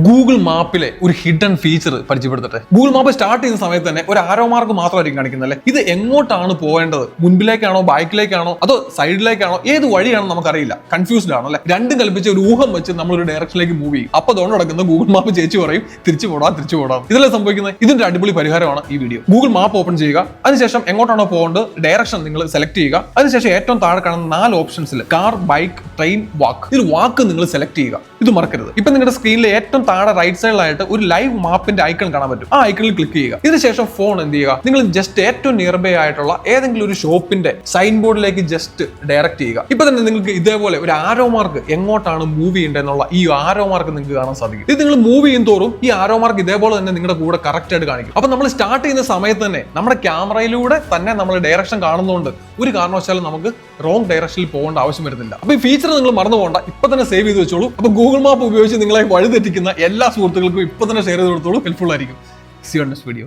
Google മാപ്പിലെ ഒരു hidden feature പരിചയപ്പെടുത്തട്ടെ. ഗൂഗിൾ മാപ്പ് സ്റ്റാർട്ട് ചെയ്യുന്ന സമയത്ത് തന്നെ ഒരു ആരോ മാർക്ക് മാത്രമായിരിക്കും കാണിക്കുന്നത് അല്ലേ. ഇത് എങ്ങോട്ടാണ് പോകേണ്ടത്, മുൻപിലേക്കാണോ ബാക്കിലേക്കാണോ അതോ സൈഡിലേക്കാണോ, ഏത് വഴിയാണെന്ന് നമുക്കറിയില്ല, കൺഫ്യൂസ്ഡ് ആണ് അല്ലെ. രണ്ടും കൽപ്പിച്ച് ഒരു ഊഹം വെച്ച് നമ്മൾ ഒരു ഡയറക്ഷനിലേക്ക് മൂവ് ചെയ്യും. അപ്പൊ അതുകൊണ്ട് നടക്കുന്ന ഗൂഗിൾ മാപ്പ് ചേച്ചി പറയും തിരിച്ചു പോടാം. ഇതെല്ലാം സംഭവിക്കുന്നത്. ഇതിന്റെ അടിപൊളി പരിഹാരമാണ് ഈ വീഡിയോ. ഗൂഗിൾ മാപ്പ് ഓപ്പൺ ചെയ്യുക, അതിനുശേഷം എങ്ങോട്ടാണോ പോകേണ്ടത് ഡയറക്ഷൻ നിങ്ങൾ സെലക്ട് ചെയ്യുക. അതിനുശേഷം ഏറ്റവും താഴെ കാണുന്ന 4 ഓപ്ഷൻസിൽ കാർ, ബൈക്ക്, ട്രെയിൻ, വാക്ക്, ഇതിൽ വാക്ക് നിങ്ങൾ സെലക്ട് ചെയ്യുക. ഇത് മറക്കരുത്. ഇപ്പൊ നിങ്ങളുടെ സ്ക്രീനിലെ ഏറ്റവും താഴെ റൈറ്റ് സൈഡിലായിട്ട് ഒരു ലൈവ് മാപ്പിന്റെ ഐക്കൺ കാണാൻ പറ്റും. ആ ഐക്കണിൽ ക്ലിക്ക് ചെയ്യുക. ഇതിനുശേഷം ഫോൺ എന്ത് ചെയ്യുക, നിങ്ങൾ ജസ്റ്റ് ഏറ്റവും നിയർ ബൈ ആയിട്ടുള്ള ഏതെങ്കിലും ഒരു ഷോപ്പിന്റെ സൈൻ ബോർഡിലേക്ക് ജസ്റ്റ് ഡയറക്റ്റ് ചെയ്യുക. ഇപ്പൊ തന്നെ നിങ്ങൾക്ക് ഇതേപോലെ ഒരു ആരോ മാർക്ക് എങ്ങോട്ടാണ് മൂവ് ചെയ്യേണ്ടത് എന്നുള്ള ഈ ആരോ മാർക്ക് നിങ്ങൾക്ക് കാണാൻ സാധിക്കും. ഇത് നിങ്ങൾ മൂവ് ചെയ്യും തോറും ഈ ആരോ മാർക്ക് ഇതേപോലെ തന്നെ നിങ്ങളുടെ കൂടെ കറക്റ്റ് ആയിട്ട് കാണിക്കും. അപ്പൊ നമ്മൾ സ്റ്റാർട്ട് ചെയ്യുന്ന സമയത്ത് തന്നെ നമ്മുടെ ക്യാമറയിലൂടെ തന്നെ നമ്മൾ ഡയറക്ഷൻ കാണുന്നതുകൊണ്ട് ഒരു കാരണവശാലും നമുക്ക് റോങ് ഡയറക്ഷനിൽ പോകേണ്ട ആവശ്യം വരുന്നില്ല. അപ്പൊ ഈ ഫീച്ചർ നിങ്ങൾ മറന്നു പോകണ്ട, ഇപ്പൊ തന്നെ സേവ് ചെയ്ത് വെച്ചോളൂ. അപ്പൊ ഗൂഗിൾ മാപ്പ് ഉപയോഗിച്ച് നിങ്ങളെ വഴിതെറ്റിക്കുന്ന എല്ലാ സുഹൃത്തുക്കൾക്കും ഇപ്പൊ തന്നെ ഷെയർ ചെയ്ത് കൊടുത്തോളൂ. ഹെൽപ്ഫുൾ ആയിരിക്കും. See you on this video.